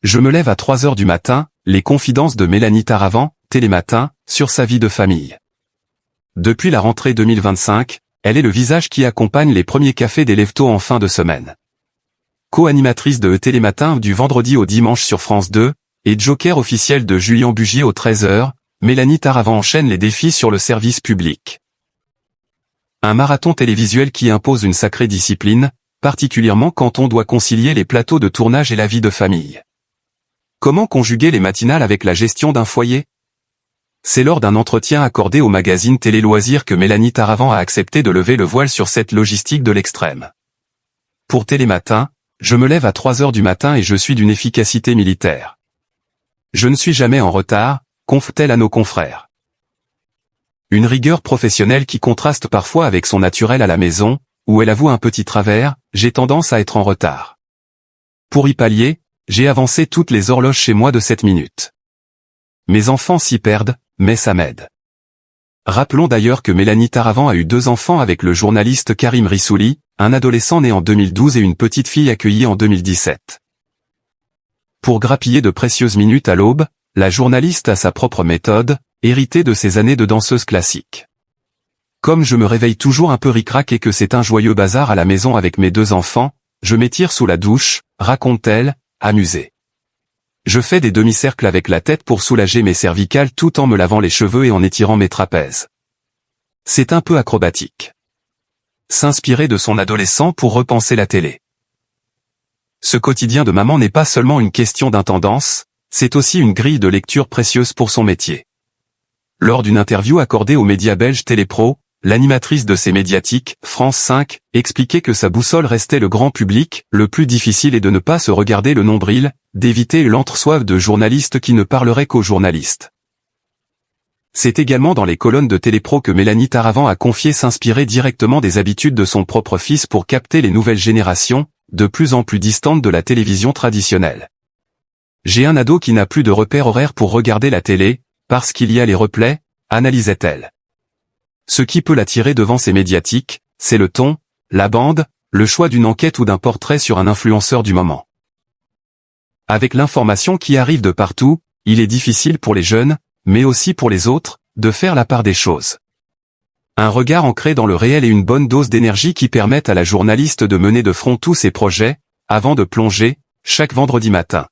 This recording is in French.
Je me lève à 3 heures du matin, les confidences de Mélanie Taravant, Télématin, sur sa vie de famille. Depuis la rentrée 2025, elle est le visage qui accompagne les premiers cafés des lève-tôt en fin de semaine. Co-animatrice de Télématin du vendredi au dimanche sur France 2, et joker officiel de Julien Bugier aux 13h, Mélanie Taravant enchaîne les défis sur le service public. Un marathon télévisuel qui impose une sacrée discipline, particulièrement quand on doit concilier les plateaux de tournage et la vie de famille. Comment conjuguer les matinales avec la gestion d'un foyer? C'est lors d'un entretien accordé au magazine Télé Loisirs que Mélanie Taravant a accepté de lever le voile sur cette logistique de l'extrême. Pour Télématin, je me lève à 3 heures du matin et je suis d'une efficacité militaire. Je ne suis jamais en retard, confe-t-elle à nos confrères. Une rigueur professionnelle qui contraste parfois avec son naturel à la maison, où elle avoue un petit travers, j'ai tendance à être en retard. Pour y pallier, j'ai avancé toutes les horloges chez moi de 7 minutes. Mes enfants s'y perdent, mais ça m'aide. Rappelons d'ailleurs que Mélanie Taravant a eu 2 enfants avec le journaliste Karim Rissouli, un adolescent né en 2012 et une petite fille accueillie en 2017. Pour grappiller de précieuses minutes à l'aube, la journaliste a sa propre méthode, héritée de ses années de danseuse classique. Comme je me réveille toujours un peu ric-rac et que c'est un joyeux bazar à la maison avec mes 2 enfants, je m'étire sous la douche, raconte-t-elle, amusée. Je fais des demi-cercles avec la tête pour soulager mes cervicales tout en me lavant les cheveux et en étirant mes trapèzes. C'est un peu acrobatique. S'inspirer de son adolescent pour repenser la télé. Ce quotidien de maman n'est pas seulement une question d'intendance, c'est aussi une grille de lecture précieuse pour son métier. Lors d'une interview accordée aux médias belges Télépro, l'animatrice de ces médiatiques, France 5, expliquait que sa boussole restait le grand public, le plus difficile est de ne pas se regarder le nombril, d'éviter l'entre-soi de journalistes qui ne parleraient qu'aux journalistes. C'est également dans les colonnes de Télépro que Mélanie Taravant a confié s'inspirer directement des habitudes de son propre fils pour capter les nouvelles générations, de plus en plus distantes de la télévision traditionnelle. J'ai un ado qui n'a plus de repère horaire pour regarder la télé, parce qu'il y a les replays, analysait-elle. Ce qui peut l'attirer devant ces médiatiques, c'est le ton, la bande, le choix d'une enquête ou d'un portrait sur un influenceur du moment. Avec l'information qui arrive de partout, il est difficile pour les jeunes, mais aussi pour les autres, de faire la part des choses. Un regard ancré dans le réel et une bonne dose d'énergie qui permettent à la journaliste de mener de front tous ses projets, avant de plonger, chaque vendredi matin.